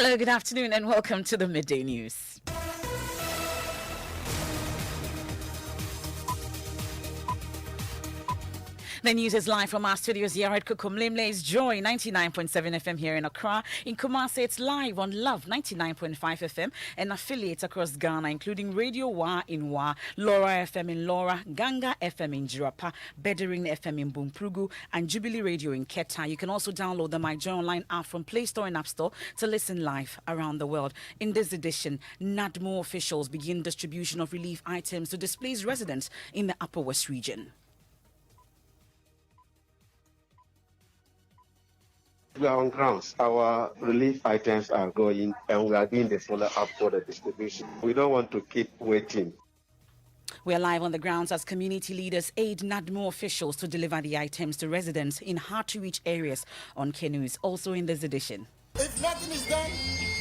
Hello, good afternoon, and welcome to the Midday News. The news is live from our studios here at Kukumlimle. It's Joy 99.7 FM here in Accra. In Kumasi, it's live on Love 99.5 FM and affiliates across Ghana, including Radio Wa in Wa, Laura FM in Laura, Ganga FM in Jirapa, Bedouin FM in Bumprugu, and Jubilee Radio in Keta. You can also download the My Joy Online app from Play Store and App Store to listen live around the world. In this edition, NADMO officials begin distribution of relief items to displaced residents in the Upper West region. We are on grounds. Our relief items are going and we are doing the follow-up for the distribution. We don't want to keep waiting. We are live on the grounds as community leaders aid NADMO officials to deliver the items to residents in hard-to-reach areas on canoes. Also in this edition. If nothing is done,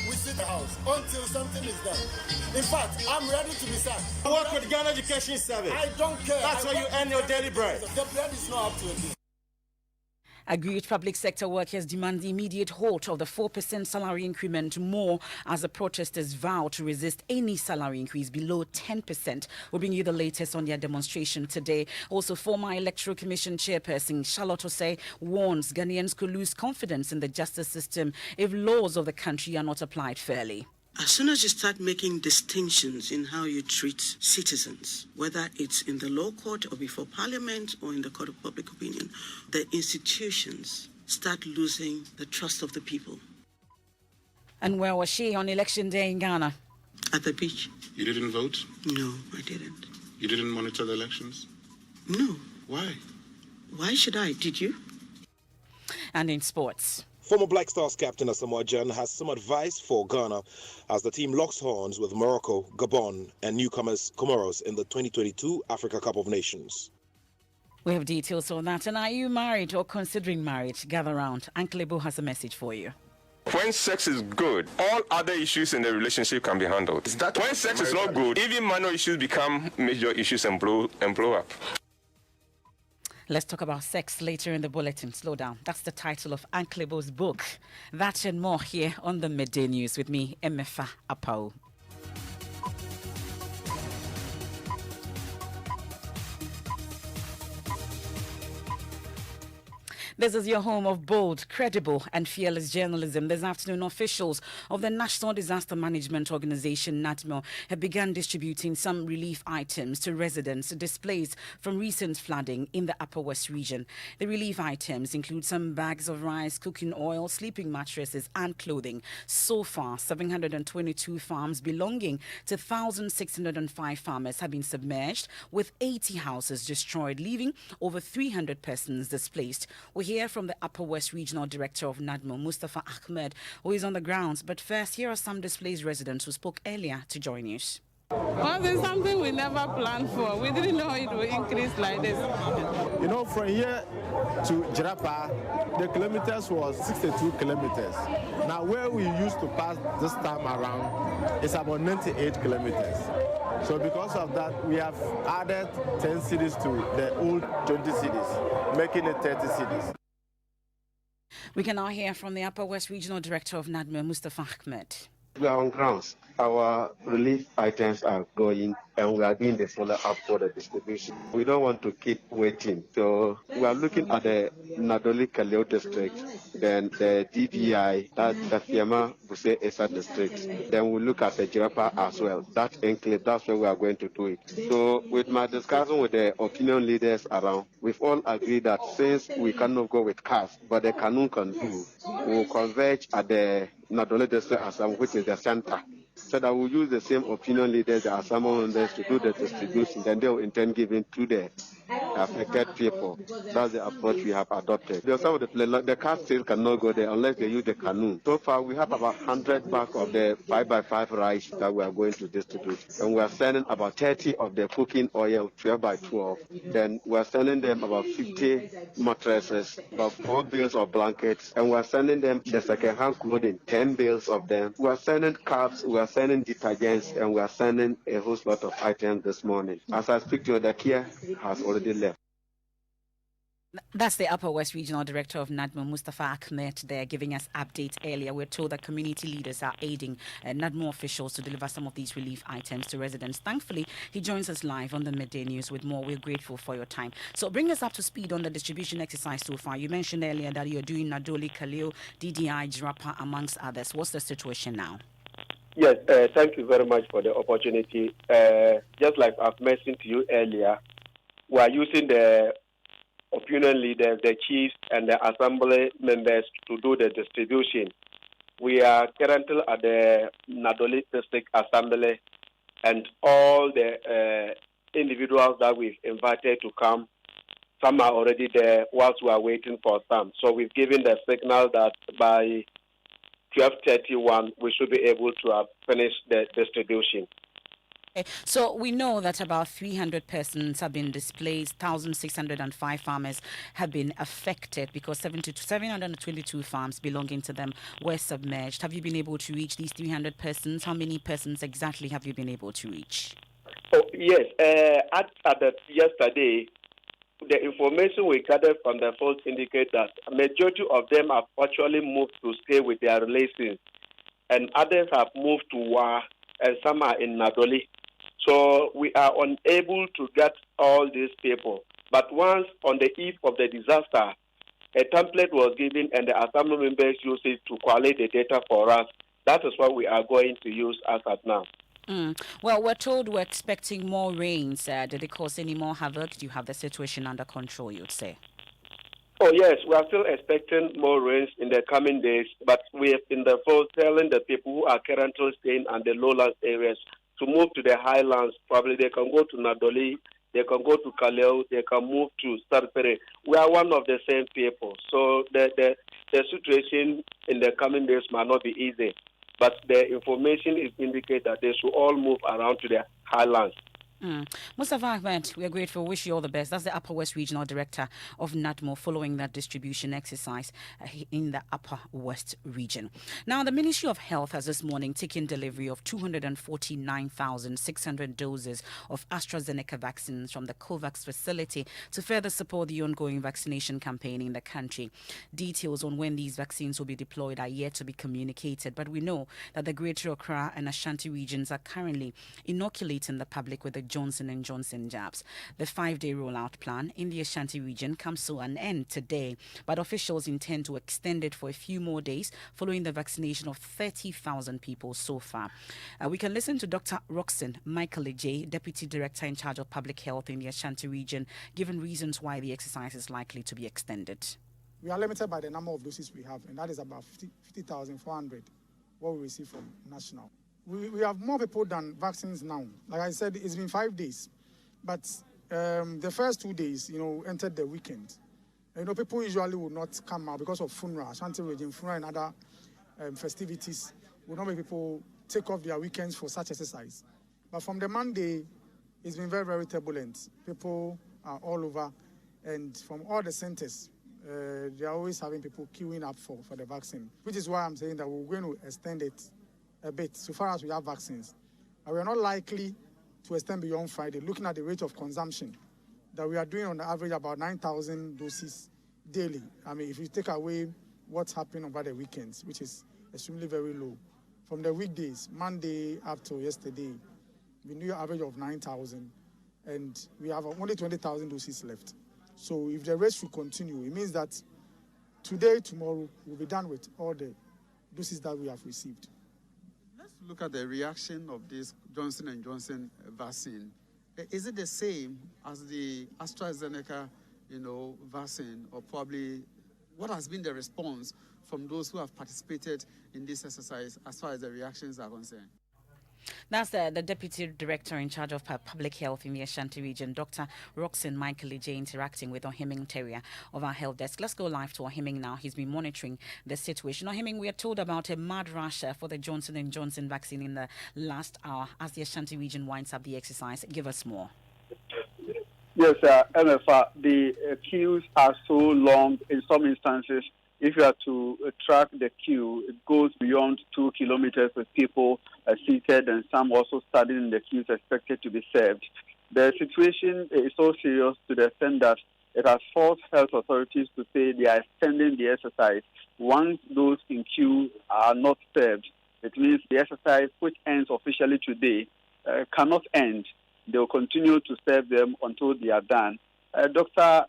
we sit the house until something is done. In fact, I'm ready to be sacked. I work with Ghana Education Service. I don't care. That's where you earn your daily bread. The bread is not up to it. Aggrieved public sector workers demand the immediate halt of the 4% salary increment more as the protesters vow to resist any salary increase below 10%. We'll bring you the latest on their demonstration today. Also, former Electoral Commission chairperson Charlotte Osei warns Ghanaians could lose confidence in the justice system if laws of the country are not applied fairly. As soon as you start making distinctions in how you treat citizens, whether it's in the law court or before parliament or in the court of public opinion, the institutions start losing the trust of the people. And where was she on election day in Ghana? At the beach. You didn't vote? No, I didn't. You didn't monitor the elections? No. Why? Why should I? Did you? And in sports. Former Black Stars captain Asamoah Gyan has some advice for Ghana as the team locks horns with Morocco, Gabon and newcomers Comoros in the 2022 Africa Cup of Nations. We have details on that. And are you married or considering marriage? Gather round. Uncle Ebo has a message for you. When sex is good, all other issues in the relationship can be handled. When sex is not good, even minor issues become major issues and blow up. Let's talk about sex later in the bulletin. Slow down. That's the title of Uncle Ebo's book. That and more here on the Midday News with me, Emefa Apau. This is your home of bold, credible and fearless journalism. This afternoon, officials of the National Disaster Management Organization, NADMO, have begun distributing some relief items to residents displaced from recent flooding in the Upper West region. The relief items include some bags of rice, cooking oil, sleeping mattresses and clothing. So far, 722 farms belonging to 1,605 farmers have been submerged, with 80 houses destroyed, leaving over 300 persons displaced. We hear from the Upper West Regional Director of NADMO, Mustafa Ahmed, who is on the grounds. But first, here are some displaced residents who spoke earlier to Joy News. Well, it's something we never planned for. We didn't know it would increase like this. You know, from here to Jirapa, the kilometers was 62 kilometers. Now, where we used to pass this time around, it's about 98 kilometers. So because of that, we have added 10 cities to the old 20 cities, making it 30 cities. We can now hear from the Upper West Regional Director of NADMO, Mustafa Ahmed. We are on grounds. Our relief items are going and we are doing the follow-up for the distribution. We don't want to keep waiting. So we are looking at the Nadoli Kaleo district, then the DPI, that the Fiema Buse Esa district. Then we look at the Jirapa as well. That enclave, that's where we are going to do it. So with my discussion with the opinion leaders around, we've all agreed that since we cannot go with cars, but the canoe can do, we will converge at the Nadoli district Assam, which is the center. So that we'll use the same opinion leaders, the Assam members, to do the distribution. Then they will intend giving to the affected people. That's the approach we have adopted. There are some of the cars still cannot go there unless they use the canoe. So far, we have about 100 bags of the 5x5 rice that we are going to distribute. And we are sending about 30 of the cooking oil, 12x12. Then we are sending them about 50 mattresses, about 4 bales of blankets. And we are sending them the second-hand clothing, 10 bales of them. We are sending cups, we are sending detergents, and we are sending a whole lot of items this morning. As I speak to you, the care has already left. That's the Upper West Regional Director of NADMO, Mustafa Ahmed, there giving us updates earlier. We're told that community leaders are aiding NADMO officials to deliver some of these relief items to residents. Thankfully, he joins us live on the Midday News with more. We're grateful for your time. So bring us up to speed on the distribution exercise so far. You mentioned earlier that you're doing Nadoli, Kaleo, DDI, Jirapa, amongst others. What's the situation now? Yes, thank you very much for the opportunity. Just like I've mentioned to you earlier, we are using the opinion leaders, the chiefs, and the assembly members to do the distribution. We are currently at the Nadoli District Assembly, and all the individuals that we've invited to come, some are already there whilst we are waiting for some. So we've given the signal that by 12:31 we should be able to have finished the distribution. So we know that about 300 persons have been displaced, 1,605 farmers have been affected because 722 farms belonging to them were submerged. Have you been able to reach these 300 persons? How many persons exactly have you been able to reach? Oh, yes. Yesterday, the information we gathered from the folks indicate that a majority of them have actually moved to stay with their relations, and others have moved to Wa, and some are in Nadoli. So we are unable to get all these people. But once on the eve of the disaster, a template was given and the assembly members used it to collate the data for us. That is what we are going to use as at now. Well, we're told we're expecting more rains. Did it cause any more havoc? Do you have the situation under control, you'd say? Oh, yes, we are still expecting more rains in the coming days, but we have in the fall telling the people who are currently staying in the lowlands areas to move to the highlands. Probably they can go to Nadoli, they can go to Kaleo, they can move to Sarpere. We are one of the same people, so the situation in the coming days might not be easy, but the information is indicate that they should all move around to the highlands. Mustafa Ahmed, we are grateful. Wish you all the best. That's the Upper West Regional Director of NADMO following that distribution exercise in the Upper West region. Now, the Ministry of Health has this morning taken delivery of 249,600 doses of AstraZeneca vaccines from the COVAX facility to further support the ongoing vaccination campaign in the country. Details on when these vaccines will be deployed are yet to be communicated, but we know that the Greater Accra and Ashanti regions are currently inoculating the public with the Johnson & Johnson jabs. The 5-day rollout plan in the Ashanti region comes to an end today, but officials intend to extend it for a few more days following the vaccination of 30,000 people so far. We can listen to Dr. Roxanne Michael Ejay, Deputy Director in charge of Public Health in the Ashanti region, giving reasons why the exercise is likely to be extended. We are limited by the number of doses we have, and that is about 50,400, what we receive from national. We have more people than vaccines now. Like I said, it's been 5 days. But the first 2 days, entered the weekend. People usually will not come out because of funeral, Ashanti region, funeral and other festivities will not make people take off their weekends for such exercise. But from the Monday, it's been very, very turbulent. People are all over. And from all the centers, they are always having people queuing up for the vaccine, which is why I'm saying that we're going to extend it a bit so far as we have vaccines. And we are not likely to extend beyond Friday, looking at the rate of consumption that we are doing on the average about 9,000 doses daily. I mean, if you take away what's happening over the weekends, which is extremely very low. From the weekdays, Monday up to yesterday, we knew an average of 9,000, and we have only 20,000 doses left. So if the rate should continue, it means that today, tomorrow, we'll be done with all the doses that we have received. Look at the reaction of this Johnson & Johnson vaccine. Is it the same as the AstraZeneca, vaccine, or probably what has been the response from those who have participated in this exercise as far as the reactions are concerned? That's the Deputy Director in charge of Public Health in the Ashanti region, Dr. Roxanne Michael Ejay, interacting with Ohiming Terrier of our health desk. Let's go live to Ohiming now. He's been monitoring the situation. Ohiming, we are told about a mad rush for the Johnson & Johnson vaccine in the last hour as the Ashanti region winds up the exercise. Give us more. Yes, MFA, the queues are so long in some instances. If you are to track the queue, it goes beyond 2 kilometers with people seated and some also standing in the queues expected to be served. The situation is so serious to the extent that it has forced health authorities to say they are extending the exercise. Once those in queue are not served, it means the exercise, which ends officially today, cannot end. They will continue to serve them until they are done. Dr.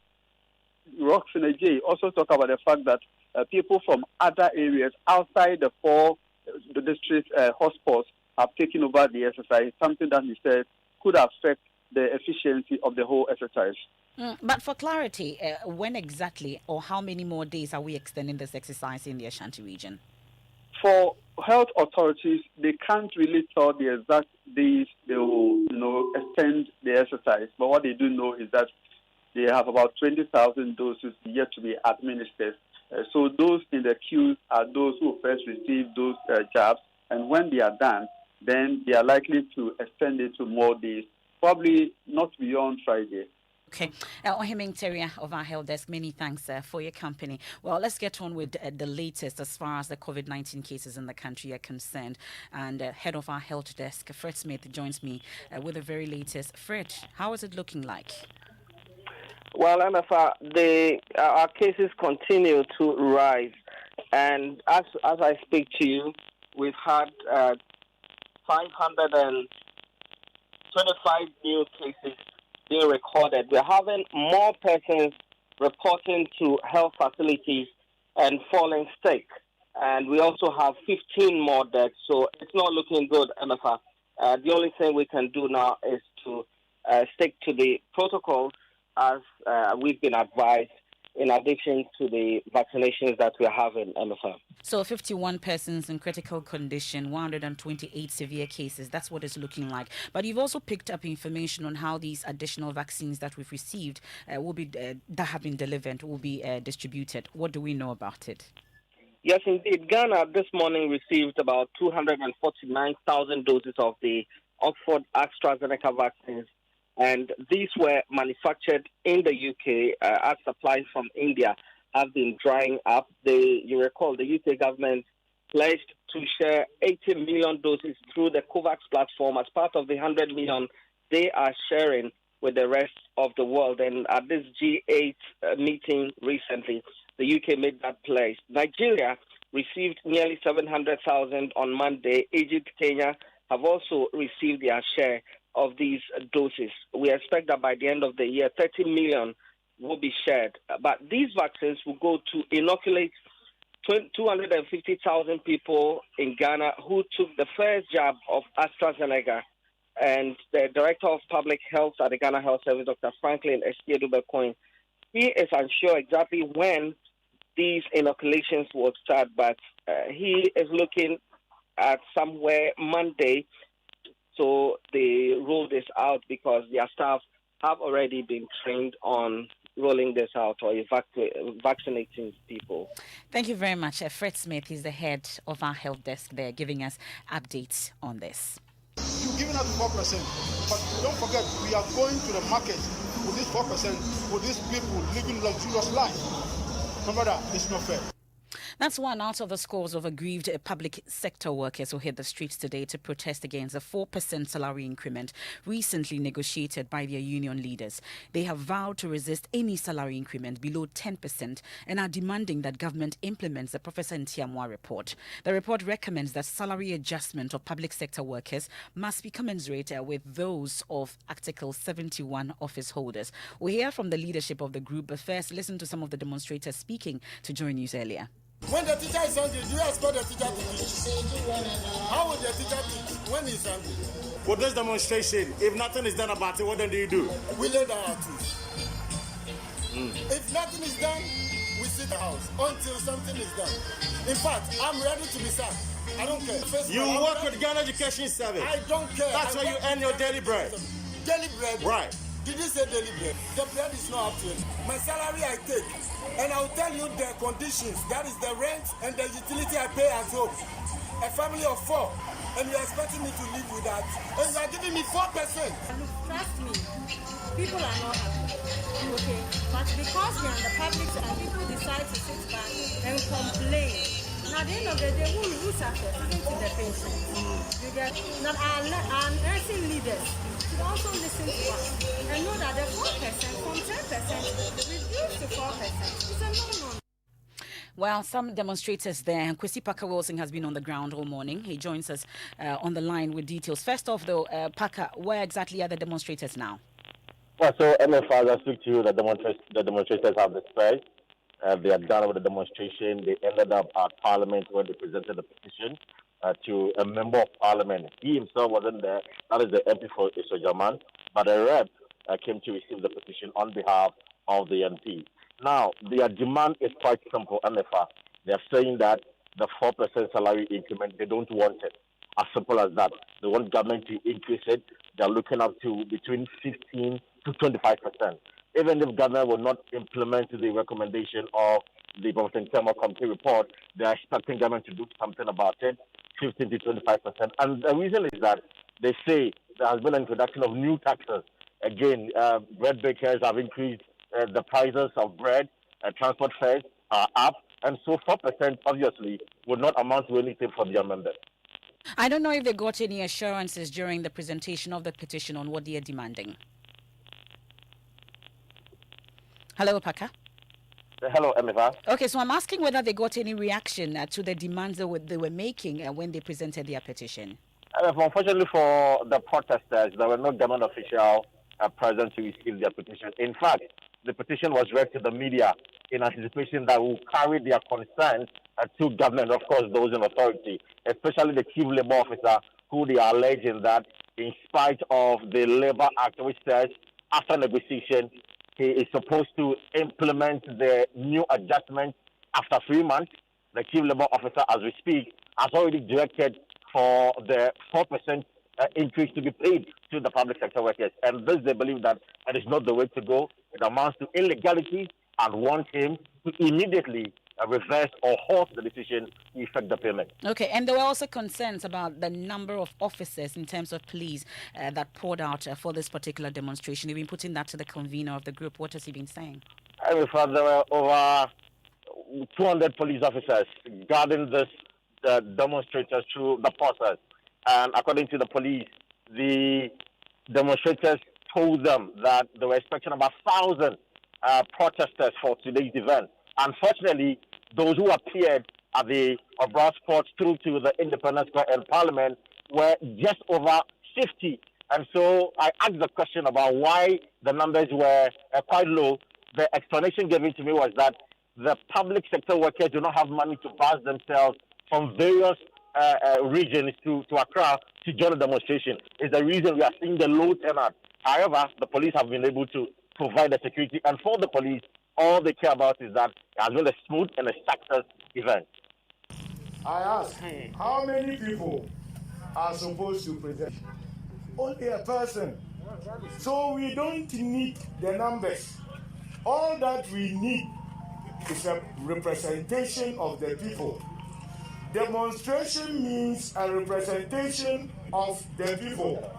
Roxana J also talked about the fact that people from other areas outside the four district hotspots have taken over the exercise, something that he said could affect the efficiency of the whole exercise. But for clarity, when exactly or how many more days are we extending this exercise in the Ashanti region? For health authorities, they can't really tell the exact days they will, extend the exercise. But what they do know is that they have about 20,000 doses yet to be administered. So those in the queues are those who first receive those jabs, and when they are done, then they are likely to extend it to more days, probably not beyond Friday. Okay. Ohiming Teria of our health desk, many thanks for your company. Well, let's get on with the latest as far as the COVID-19 cases in the country are concerned. And head of our health desk, Fred Smith, joins me with the very latest. Fred, how is it looking like? Well, MFA, our cases continue to rise. And as I speak to you, we've had 525 new cases being recorded. We're having more persons reporting to health facilities and falling sick. And we also have 15 more deaths. So it's not looking good, MFA. The only thing we can do now is to stick to the protocols as we've been advised, in addition to the vaccinations that we're having, MFA. So 51 persons in critical condition, 128 severe cases. That's what it's looking like. But you've also picked up information on how these additional vaccines that we've received that have been delivered will be distributed. What do we know about it? Yes, indeed. Ghana this morning received about 249,000 doses of the Oxford AstraZeneca vaccines. And these were manufactured in the UK as supplies from India have been drying up. You recall the UK government pledged to share 80 million doses through the COVAX platform as part of the 100 million they are sharing with the rest of the world. And at this G8 meeting recently, the UK made that pledge. Nigeria received nearly 700,000 on Monday. Egypt, Kenya have also received their share of these doses. We expect that by the end of the year, 30 million will be shared. But these vaccines will go to inoculate 250,000 people in Ghana who took the first jab of AstraZeneca. And the Director of Public Health at the Ghana Health Service, Dr. Franklin Esiedu-Bekoin, he is unsure exactly when these inoculations will start, but he is looking at somewhere Monday. So they roll this out because their staff have already been trained on rolling this out or vaccinating people. Thank you very much. Fred Smith is the head of our health desk there, giving us updates on this. You're giving us 4%, but don't forget, we are going to the market with this 4% for these people living luxurious life. Remember that, it's not fair. That's one out of the scores of aggrieved public sector workers who hit the streets today to protest against a 4% salary increment recently negotiated by their union leaders. They have vowed to resist any salary increment below 10% and are demanding that government implements the Professor Ntiamwa report. The report recommends that salary adjustment of public sector workers must be commensurate with those of Article 71 office holders. We'll hear from the leadership of the group, but first listen to some of the demonstrators speaking to Joy News earlier. When the teacher is hungry, do you expect the teacher to teach? How will the teacher teach when he's hungry? For this demonstration, if nothing is done about it, what then do you do? We lay down our tools. If nothing is done, we sit the house until something is done. In fact, I'm ready to be sacked. I don't care. You work with Ghana Education Service. I don't care. That's where you earn your daily bread. Daily bread? Right. Did you say daily bread? The bread is not up to it. My salary I take, and I'll tell you the conditions. That is the rent and the utility I pay at home. A family of 4, and you're expecting me to live with that. And you're giving me 4%. Look, trust me, people are not happy. Okay? But because we're on the public and people decide to sit back and complain, Now, at the end of the day, who suffers? Isn't it the patient? You get that our nursing leaders should also listen to us and know that the 4% from 10% reduced to 4%. It's a no-no. Well, some demonstrators there, and Kwesi Parker Wilson has been on the ground all morning. He joins us on the line with details. First off, though, Parker, where exactly are the demonstrators now? Well, so MFR, I speak to you, the demonstrators have dispersed. They are done with the demonstration. They ended up at Parliament where they presented the petition to a member of Parliament. He himself wasn't there. That is the MP for Isojaman. But a rep came to receive the petition on behalf of the MP. Now, their demand is quite simple, MFR. They're saying that the 4% salary increment, they don't want it. As simple as that. They want government to increase it. They're looking up to between 15 to 25%. Even if government will not implement the recommendation of the Government Thermal Committee report, they are expecting government to do something about it, 15 to 25%. And the reason is that they say there has been an introduction of new taxes. Again, bread bakers have increased the prices of bread, transport fares are up, and so 4% obviously would not amount to anything for their members. I don't know if they got any assurances during the presentation of the petition on what they are demanding. Hello, Parker. Hello, MFR. Okay, so I'm asking whether they got any reaction to the demands they were making when they presented their petition. Unfortunately for the protesters, there were no government officials present to receive their petition. In fact, the petition was read to the media in anticipation that will carry their concerns to government, of course, those in authority, especially the chief labor officer, who they are alleging that in spite of the Labor Act, which says after negotiation, he is supposed to implement the new adjustment after 3 months. The chief labor officer, as we speak, has already directed for the 4% increase to be paid to the public sector workers. And this, they believe that it is not the way to go. It amounts to illegality and want him to immediately reverse or halt the decision to effect the payment. Okay, and there were also concerns about the number of officers in terms of police that poured out for this particular demonstration. You've been putting that to the convener of the group. What has he been saying? There were over 200 police officers guarding this demonstrators through the process. And according to the police, the demonstrators told them that they were expecting about 1,000 protesters for today's event. Unfortunately, those who appeared at the Obra Sports through to the Independence Square and Parliament were just over 50. And so I asked the question about why the numbers were quite low. The explanation given to me was that the public sector workers do not have money to bus themselves from various regions to Accra to join the demonstration. It's the reason we are seeing the low turnout. However, the police have been able to provide the security. And for the police, all they care about is that it has been a smooth and a success event. I ask, how many people are supposed to present? Only a person. So we don't need the numbers. All that we need is a representation of the people. Demonstration means a representation of the people.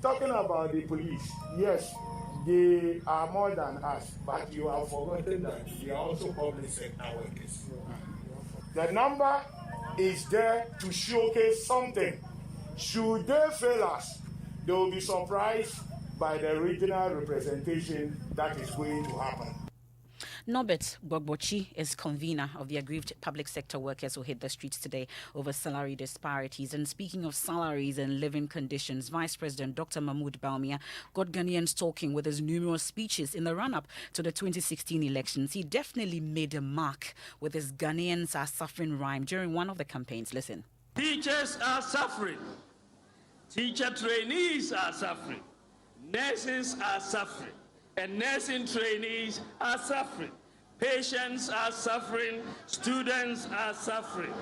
Talking about the police, yes, they are more than us, but you have forgotten that they are also public sector workers. The number is there to showcase something. Should they fail us, they will be surprised by the regional representation that is going to happen. Norbert Gbogbochi is convener of the aggrieved public sector workers who hit the streets today over salary disparities. And speaking of salaries and living conditions, Vice President Dr. Mahmoud Bawumia got Ghanaians talking with his numerous speeches in the run-up to the 2016 elections. He definitely made a mark with his Ghanaians are suffering rhyme during one of the campaigns. Listen. Teachers are suffering. Teacher trainees are suffering. Nurses are suffering. And nursing trainees are suffering. Patients are suffering. Students are suffering.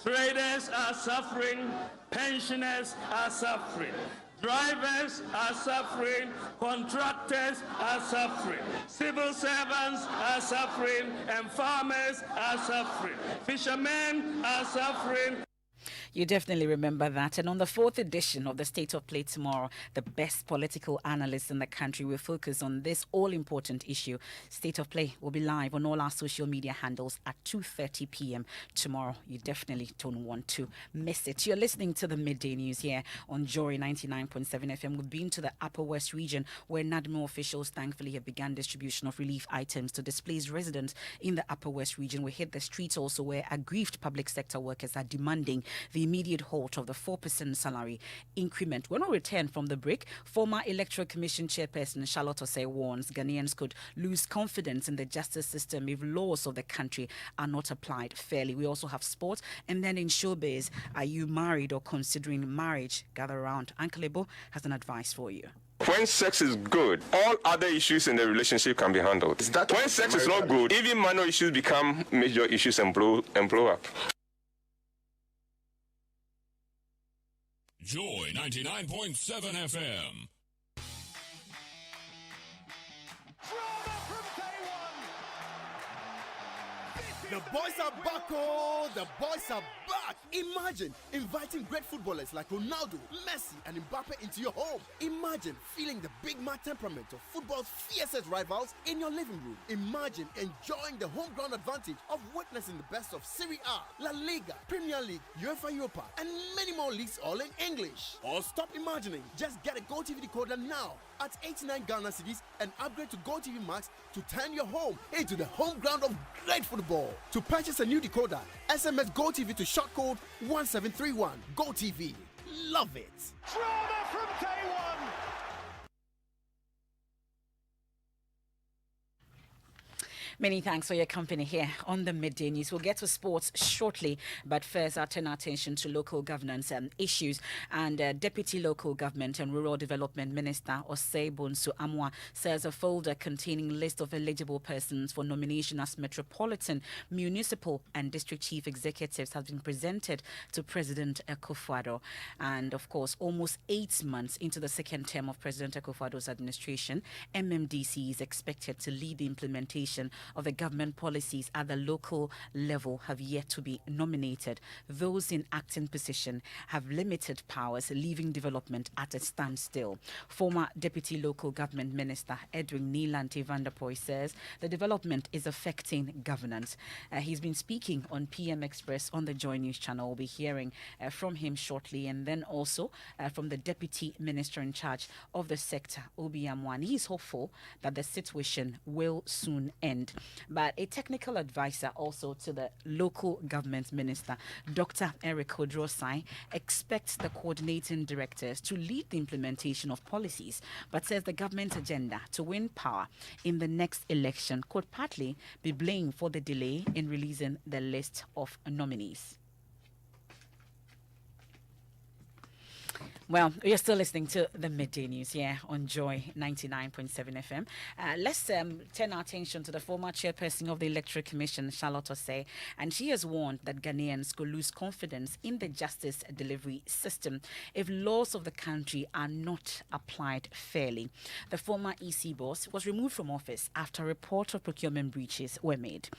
Traders are suffering. Pensioners are suffering. Drivers are suffering. Contractors are suffering. Civil servants are suffering. And farmers are suffering. Fishermen are suffering. You definitely remember that. And on the 4th edition of the State of Play tomorrow, the best political analysts in the country will focus on this all-important issue. State of Play will be live on all our social media handles at 2:30 p.m. tomorrow. You definitely don't want to miss it. You're listening to the Midday News here on Joy 99.7 FM. We've been to the Upper West region where NADMO officials thankfully have begun distribution of relief items to displaced residents in the Upper West region. We hit the streets also where aggrieved public sector workers are demanding the immediate halt of the 4% salary increment. When we return from the break, former Electoral Commission Chairperson Charlotte Osei warns Ghanaians could lose confidence in the justice system if laws of the country are not applied fairly. We also have sports, and then in showbiz, are you married or considering marriage? Gather around. Uncle Ebo has an advice for you. When sex is good, all other issues in the relationship can be handled. When sex is not good, even minor issues become major issues and blow up. Joy 99.7 FM. The boys are back, oh! The boys are back! Imagine inviting great footballers like Ronaldo, Messi, and Mbappe into your home. Imagine feeling the big mad temperament of football's fiercest rivals in your living room. Imagine enjoying the home ground advantage of witnessing the best of Serie A, La Liga, Premier League, UEFA Europa, and many more leagues all in English. Or stop imagining. Just get a GoTV decoder now at 89 Ghana cedis and upgrade to GoTV Max to turn your home into the home ground of great football. To purchase a new decoder, SMS GoTV to short code 1731. GoTV. Love it. Drama from day one. Many thanks for your company here on the Midday News. We'll get to sports shortly, but first I'll turn our attention to local governance issues. And Deputy Local Government and Rural Development Minister Osei Bonsu Amwa says a folder containing a list of eligible persons for nomination as Metropolitan, Municipal and District Chief Executives has been presented to President Akufo-Addo. And of course, almost 8 months into the second term of President Akufo-Addo's administration, MMDC is expected to lead the implementation of the government policies at the local level have yet to be nominated. Those in acting position have limited powers, leaving development at a standstill. Former Deputy Local Government Minister Edwin Nilante Vanderpoy says the development is affecting governance. He's been speaking on PM Express on the Joy News channel. We'll be hearing from him shortly, and then also from the Deputy Minister in charge of the sector, Obi Amwani. He's hopeful that the situation will soon end. But a technical advisor also to the local government minister, Dr. Eric Odrosai, expects the coordinating directors to lead the implementation of policies, but says the government agenda to win power in the next election could partly be blamed for the delay in releasing the list of nominees. Well, you're still listening to the Midday News here on Joy 99.7 FM. Let's turn our attention to the former chairperson of the Electoral Commission, Charlotte Osei, and she has warned that Ghanaians could lose confidence in the justice delivery system if laws of the country are not applied fairly. The former EC boss was removed from office after a report of procurement breaches were made.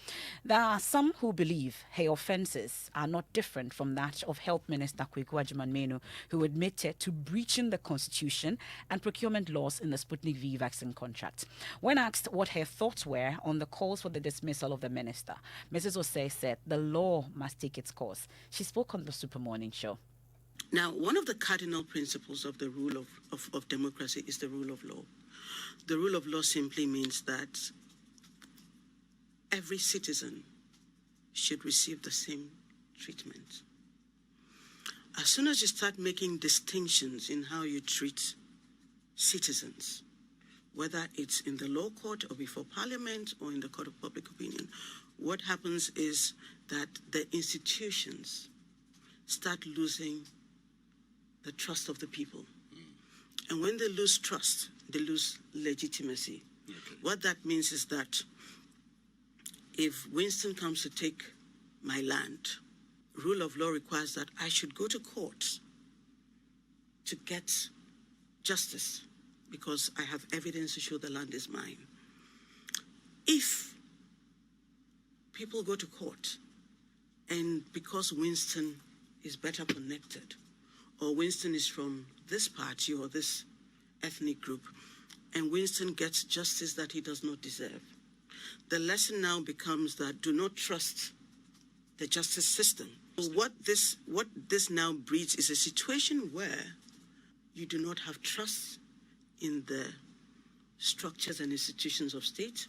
There are some who believe her offences are not different from that of Health Minister Kweku Agyeman-Menu, who admitted to breaching the Constitution and procurement laws in the Sputnik V vaccine contract. When asked what her thoughts were on the calls for the dismissal of the minister, Mrs. Osei said the law must take its course. She spoke on the Super Morning Show. Now, one of the cardinal principles of the rule of democracy is the rule of law. The rule of law simply means that every citizen should receive the same treatment. As soon as you start making distinctions in how you treat citizens, whether it's in the law court or before parliament or in the court of public opinion, what happens is that the institutions start losing the trust of the people. And when they lose trust, they lose legitimacy. Okay. What that means is that if Winston comes to take my land, rule of law requires that I should go to court to get justice because I have evidence to show the land is mine. If people go to court and because Winston is better connected, or Winston is from this party or this ethnic group, and Winston gets justice that he does not deserve. The lesson now becomes that do not trust the justice system. What this now breeds is a situation where you do not have trust in the structures and institutions of state,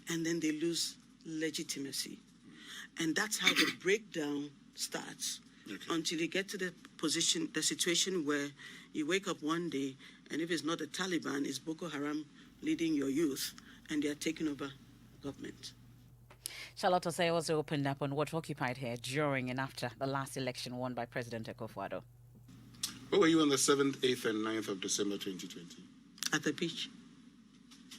and then they lose legitimacy. And that's how the breakdown starts, until you get to the situation where you wake up one day, and if it's not the Taliban, it's Boko Haram leading your youth, and they're taking over government. Charlotte Osei also opened up on what occupied her during and after the last election won by President Akufo-Addo. Where were you on the 7th, 8th, and 9th of December 2020? At the beach.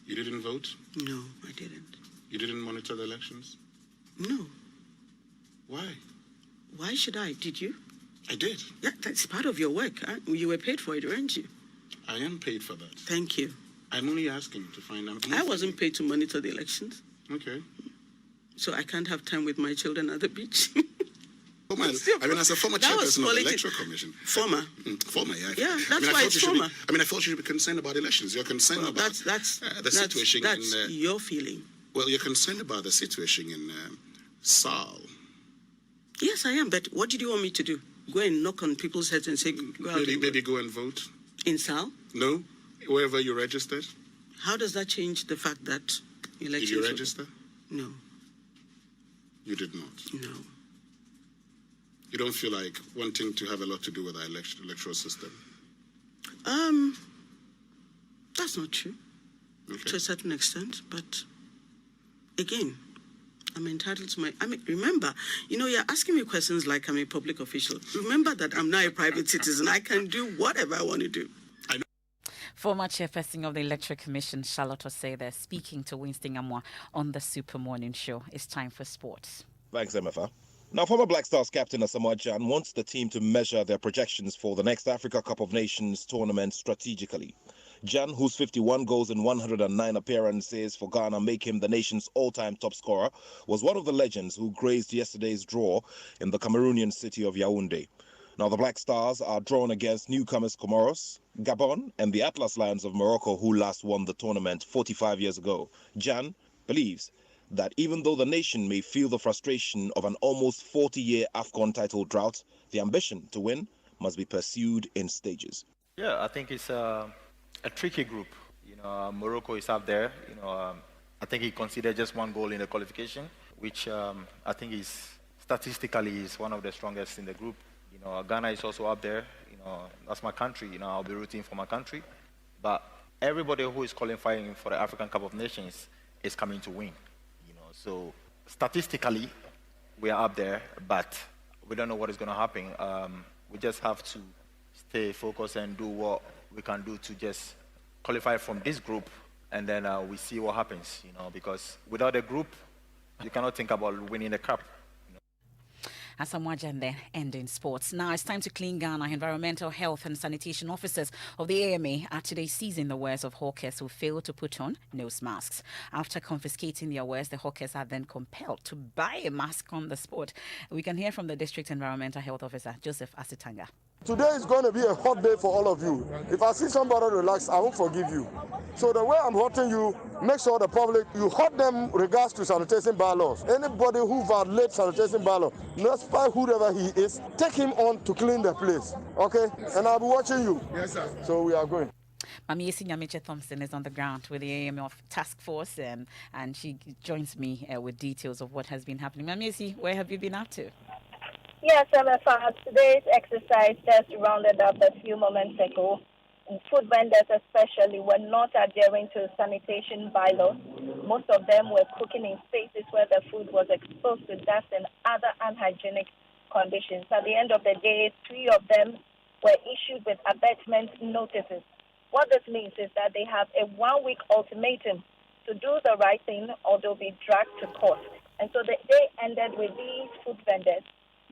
You didn't vote? No, I didn't. You didn't monitor the elections? No. Why? Why should I? Did you? I did. Yeah, that's part of your work. You were paid for it, weren't you? I am paid for that. Thank you. I'm only asking to find out. I wasn't paid to monitor the elections. Okay. So I can't have time with my children at the beach. As a former chairperson of the Electoral Commission. Former? Former, yeah. Yeah, that's why it's former. I thought you should be concerned about elections. You're concerned about the situation that's your feeling. Well, you're concerned about the situation in Sal. Yes, I am. But what did you want me to do? Go and knock on people's heads and say, go out maybe go and vote? In Sal? No, wherever you registered. How does that change the fact that elections... Did you register? No. You did not? No. You don't feel like wanting to have a lot to do with our electoral system? That's not true. Okay. To a certain extent, but again, I'm entitled to my... remember, you're asking me questions like I'm a public official. Remember that I'm not a private citizen. I can do whatever I want to do. Former chairperson of the Electoral Commission, Charlotte Osei, there speaking to Winston Amwa on the Super Morning Show. It's time for sports. Thanks, MFA. Now, former Black Stars captain Asamoah Gyan wants the team to measure their projections for the next Africa Cup of Nations tournament strategically. Gyan, whose 51 goals in 109 appearances for Ghana make him the nation's all-time top scorer, was one of the legends who graced yesterday's draw in the Cameroonian city of Yaoundé. Now, the Black Stars are drawn against newcomers Comoros, Gabon, and the Atlas Lions of Morocco, who last won the tournament 45 years ago. Gyan believes that even though the nation may feel the frustration of an almost 40-year AFCON title drought, the ambition to win must be pursued in stages. Yeah, I think it's a tricky group. Morocco is up there. I think he considered just one goal in the qualification, which I think is statistically is one of the strongest in the group. Ghana is also up there. That's my country. I'll be rooting for my country. But everybody who is qualifying for the African Cup of Nations is coming to win. So statistically, we are up there, but we don't know what is going to happen. We just have to stay focused and do what we can do to just qualify from this group, and then we see what happens. Because without a group, you cannot think about winning the cup. Asamoah Gyan then ending sports. Now it's time to clean Ghana. Environmental Health and Sanitation Officers of the AMA are today seizing the wares of hawkers who failed to put on nose masks. After confiscating their wares, the hawkers are then compelled to buy a mask on the spot. We can hear from the District Environmental Health Officer, Joseph Asitanga. Today is going to be a hot day for all of you. If I see somebody relax, I won't forgive you. So the way I'm hurting you, make sure the public, you hurt them regards to sanitation bylaws. Anybody who violates sanitation bylaws, notify whoever he is, take him on to clean the place. Okay? And I'll be watching you. Yes, sir. So we are going. Mamiesi Nyamiche Thompson is on the ground with the AMA Task Force, and she joins me with details of what has been happening. Mamiesi, where have you been up to? Yes, MFR, today's exercise just rounded up a few moments ago. Food vendors especially were not adhering to sanitation bylaws. Most of them were cooking in spaces where the food was exposed to dust and other unhygienic conditions. At the end of the day, 3 of them were issued with abatement notices. What this means is that they have a 1-week ultimatum to do the right thing or they'll be dragged to court. And so the day ended with these food vendors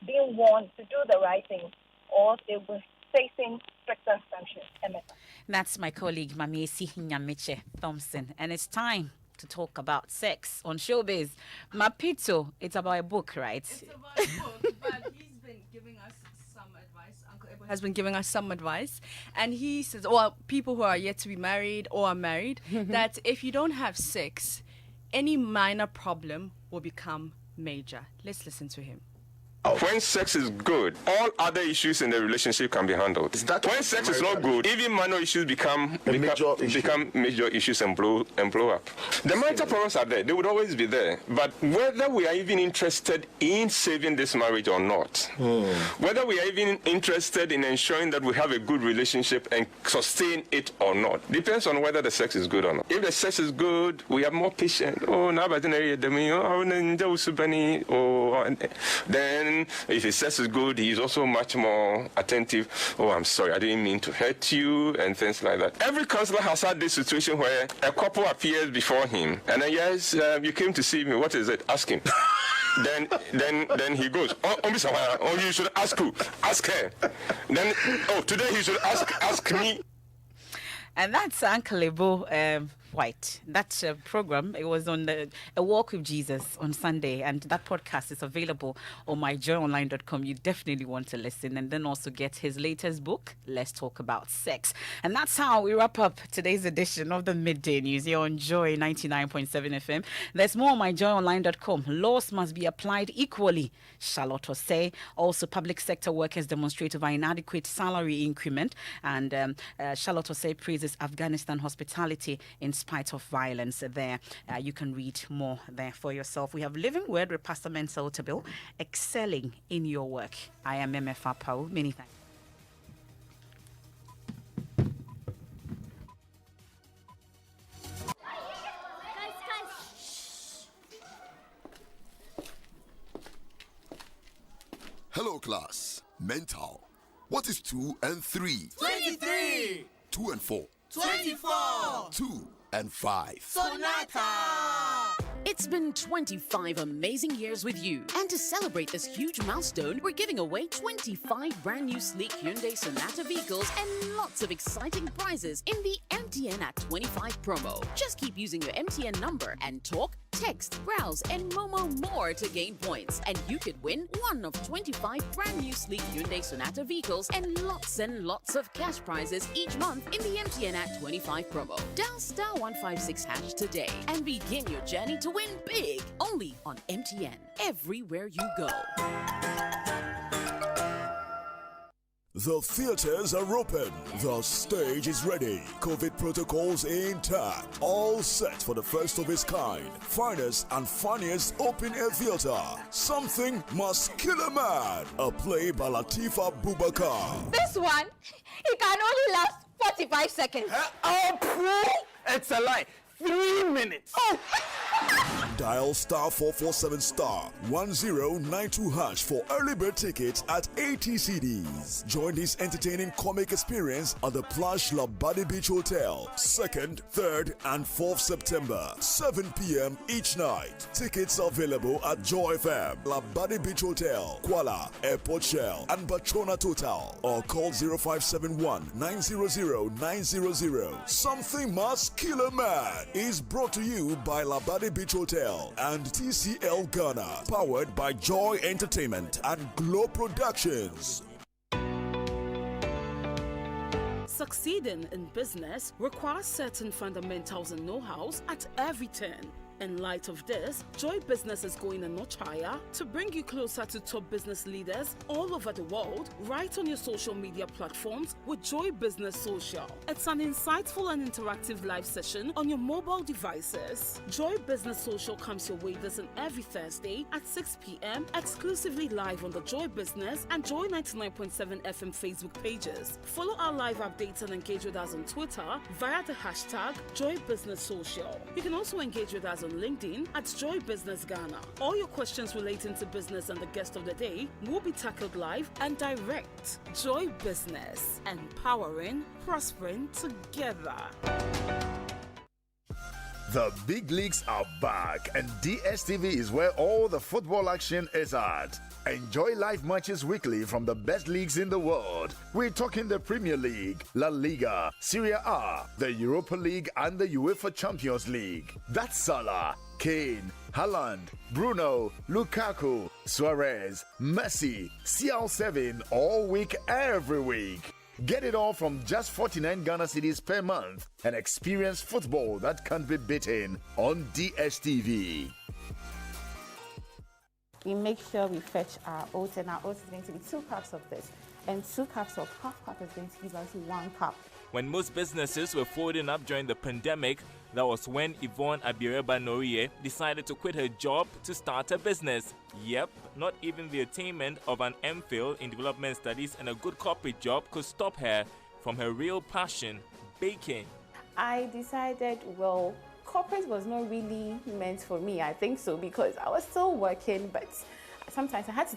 being warned to do the right thing, or they were facing stricter sanctions. That's my colleague Mamiesi Nyamiche Thompson, and it's time to talk about sex on Showbiz. Mapito, it's about a book, right? It's about a book, but he's been giving us has been giving us some advice, and he says, or people who are yet to be married or are married, that if you don't have sex, any minor problem will become major. Let's listen to him. When sex is good, all other issues in the relationship can be handled. When sex is not good, even minor issues become major issues and blow up. The marital problems are there; they would always be there. But whether we are even interested in saving this marriage or not, whether we are even interested in ensuring that we have a good relationship and sustain it or not, depends on whether the sex is good or not. If the sex is good, we have more patience. Then if his sex is good, he's also much more attentive. Oh, I'm sorry, I didn't mean to hurt you, and things like that. Every counselor has had this situation where a couple appears before him, and then, yes, you came to see me. What is it? Ask him. Then he goes, oh, you should ask who? Ask her. Then, today he should ask me. And that's Uncle Ebo White. That program, it was on A Walk with Jesus on Sunday, and that podcast is available on myjoyonline.com. You definitely want to listen, and then also get his latest book, Let's Talk About Sex. And that's how we wrap up today's edition of the Midday News here on Joy 99.7 FM. There's more on myjoyonline.com. Laws must be applied equally, Charlotte Osei. Also, public sector workers demonstrate over inadequate salary increment, and Charlotte Osei praises Afghanistan hospitality in spite of violence there. You can read more there for yourself. We have Living Word with Pastor Mensah Otabil, excelling in your work. I am MFA Pau. Many thanks. Hello, class. Mental. What is 2 and 3? 23. 2 and 4. 24. 2 and 5. Sonata. It's been 25 amazing years with you. And to celebrate this huge milestone, we're giving away 25 brand new sleek Hyundai Sonata vehicles and lots of exciting prizes in the MTN at 25 promo. Just keep using your MTN number and talk, text, browse, and Momo more to gain points. And you could win one of 25 brand new sleek Hyundai Sonata vehicles and lots of cash prizes each month in the MTN at 25 promo. Dial *156# today and begin your journey to win big. Only on MTN. Everywhere you go. The theaters are open. The stage is ready. COVID protocols intact. All set for the first of its kind. Finest and funniest open-air theater. Something Must Kill a Man. A play by Latifa Bubakar. This one, it can only last 45 seconds. It's a lie. 3 minutes. Dial *447*1092# for early bird tickets at ATCDs. Join this entertaining comic experience at the Plush Labadi Beach Hotel, 2nd, 3rd, and 4th September, 7 p.m. each night. Tickets are available at Joy FM, Labadi Beach Hotel, Kuala, Airport Shell, and Batrona Total, or call 0571-900-900. Something Must Kill a Man is brought to you by Labadi Beach Hotel and TCL Ghana, powered by Joy Entertainment and Glow Productions. Succeeding in business requires certain fundamentals and know-hows at every turn. In light of this, Joy Business is going a notch higher to bring you closer to top business leaders all over the world, right on your social media platforms with Joy Business Social. It's an insightful and interactive live session on your mobile devices. Joy Business Social comes your way this and every Thursday at 6 p.m. exclusively live on the Joy Business and Joy99.7 FM Facebook pages. Follow our live updates and engage with us on Twitter via the hashtag Joy Business Social. You can also engage with us on LinkedIn at Joy Business Ghana. All your questions relating to business and the guest of the day will be tackled live and direct. Joy Business, empowering, prospering together. The big leagues are back, and DSTV is where all the football action is at. Enjoy live matches weekly from the best leagues in the world. We're talking the Premier League, La Liga, Serie A, the Europa League, and the UEFA Champions League. That's Salah. Kane, Haaland, Bruno, Lukaku, Suarez, Messi, CL7 all week, every week. Get it all from just 49 Ghana cedis per month and experience football that can't be beaten on DSTV. We make sure we fetch our oats, and our oats is going to be 2 cups of this, and 2 cups of half cup is going to give us 1 cup. When most businesses were folding up during the pandemic, that was when Yvonne Abireba Norie decided to quit her job to start a business. Yep, not even the attainment of an MPhil in development studies and a good corporate job could stop her from her real passion, baking. I decided, well, corporate was not really meant for me, I think so, because I was still working, but sometimes I had to take